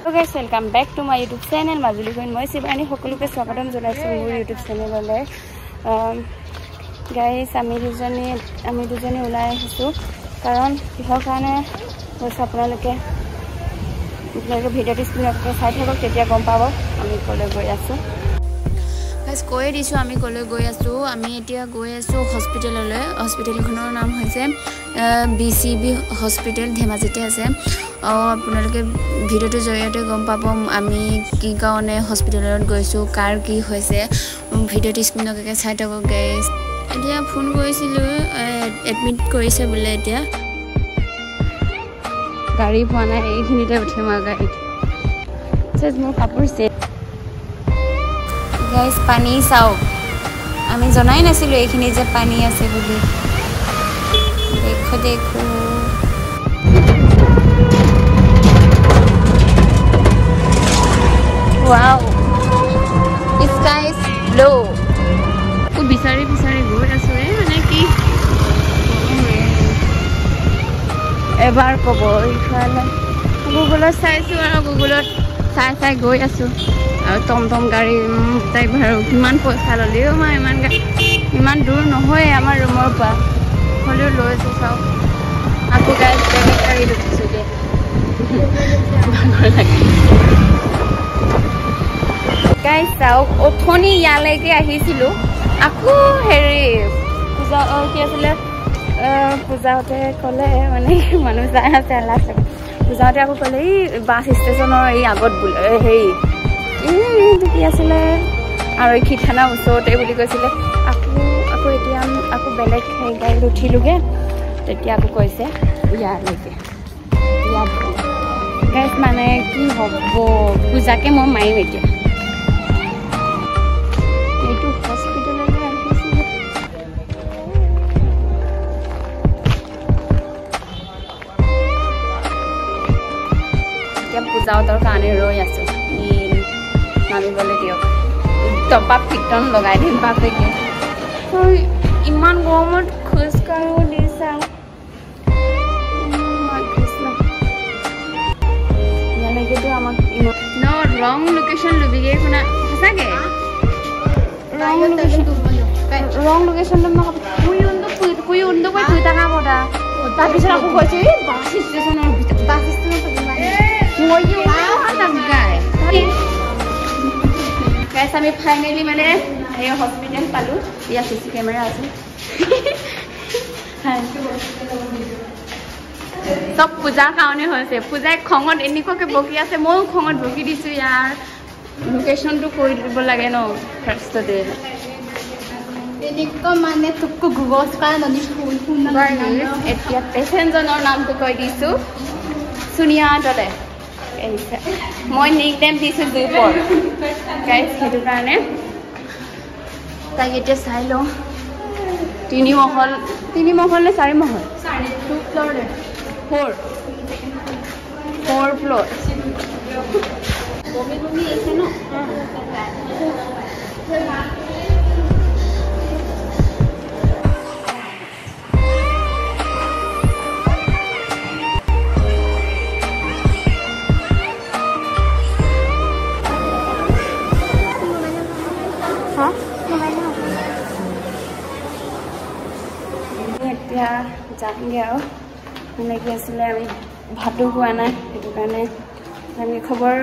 Hello guys, welcome back to my YouTube channel Majuli Queen. Moi Sibani সকলোকে স্বাগতম জনাইছো মোৰ YouTube চেনেললে। Guys, আমি দুজনে ওলাই আহিছো কাৰণ কিহৰ কাৰণে কৈছো আপোনালোকে ভিডিঅ'টো স্ক্ৰীনত চাই থাকক তেতিয়া গম পাব আমি কলৈ গৈ আছো। Guys, কৈ দিছো আমি কলৈ গৈ আছো। আমি এতিয়া গৈ আছো হস্পিটেললৈ। হস্পিটেলখনৰ নাম হৈছে BCB হস্পিটেল ধেমাজিতে আছে। আপোনালোকে ভিডিঅ'টো জৰিয়তে গম পাব আমি কি কাৰণে হস্পিটেলত গৈছো, কাৰ কি হৈছে। ভিডিঅ'টো স্ক্ৰীনলৈকে চাই থাকক গাইজ। এতিয়া ফোন কৰিছিলো এডমিট কৰিছে বোলে। এতিয়া গাড়ী পোৱা নাই, এইখিনিতে উঠিম আৰু গাড়ীত। মোৰ কাপোৰ চেট গাইজ। পানী চাওক, আমি জনাই নাছিলো এইখিনি যে পানী আছে বুলি। দেখো Wow, sky is blue. Ku bisari goi asu mane ki ebar kobo ifale Google saisu aru Google sai goi asu aru tom gari driver kiman poisa loleo ma iman dur nohoy amar roomor pa hole loi sao aku guys gari dukhisu de bhagor lage Guys, sauk othoni yaleke ahisilu aku heri puja ki asile puja hote kole mane manu jana chala ase puja hote aku kole bus station or ei agot bul hei ki asile aru khithana usote buli koisile aku etia aku belek hei gai uthiluge tetia aku koise yaleke ya guys mane ki hobbo puja ke mo mai metia পূজাওতৰ কাৰণে ৰৈ আছো নামি গলে দিয়ক টপা Pitton লগাই দিম বাপেকে ইমান গৰমত খোজ কাঢ়ো দিছা ইয়ালৈকেতো আমাক ৰং লোকেশ্যন লবিগে শুনা সঁচাকে ৰং লোকেশ্যনটো মই কুই উন্দো কৈ তুই টাকা বটা তাৰপিছত আকৌ কৈছে বাছ ষ্টেচনৰ বাছ ষ্টেচনত Guys, আমি ফাইনালি মানে এই হস্পিটেল পালো। ইয়া সিসি ক্যামেরা আছে। সব পূজা কাৰণে হৈছে। পূজাই খঙত এনেকুৱাকে বকি আছে, মই খঙত বকি দিছো ইয়াৰ। লোকেশনটো কৈ দিব লাগে ন ফাৰ্ষ্টতে। এনেকুৱা মানে তুকু গুগল কৰা ননি ফোন এতিয়া পেচেঞ্জনৰ নামটো কৈ দিছো। সুনিয়া দলে মই নিকনেম দিছো দুপৰ গাইজ সেইটো কাৰণে তাক এতিয়া চাই লওঁ তিনি মহল নে চাৰি মহল 4 ফ্লোৰ বমি আছে ন এতিয়া যামগে আৰু এনেকৈ আছিলে আমি ভাতো খোৱা নাই সেইটো কাৰণে আমি খবৰ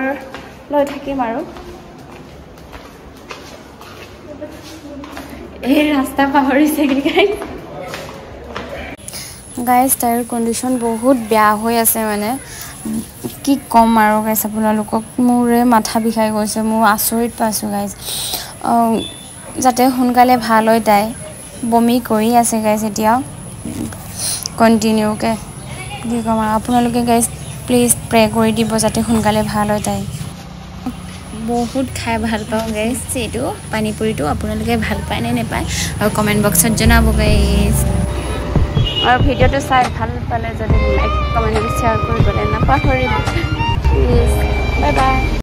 লৈ থাকিম আৰু এই ৰাস্তা পাহৰিছে গাইজ তাৰ কণ্ডিশ্যন বহুত বেয়া হৈ আছে মানে কি কম আৰু গাইজ আপোনালোকক মোৰে মাথা বিষাই গৈছে মোৰ আচৰিত পাইছোঁ গাইজ যাতে সোনকালে ভাল হৈ যায় বমি কৰি আছে গাইজ এতিয়া কণ্টিনিউকে কি ক'ম আৰু আপোনালোকে গাইজ প্লিজ প্ৰে কৰি দিব যাতে সোনকালে ভাল হৈ যায় বহুত খাই ভাল পাওঁ গাইজ এইটো পানীপুৰিটো আপোনালোকে ভাল পায় নে নেপায় আৰু কমেণ্ট বক্সত জনাব গাইজ আৰু ভিডিঅ'টো চাই ভাল পালে যদি লাইক কমেণ্ট শ্বেয়াৰ কৰিবলৈ নাপাহৰিব প্লিজ বাই বাই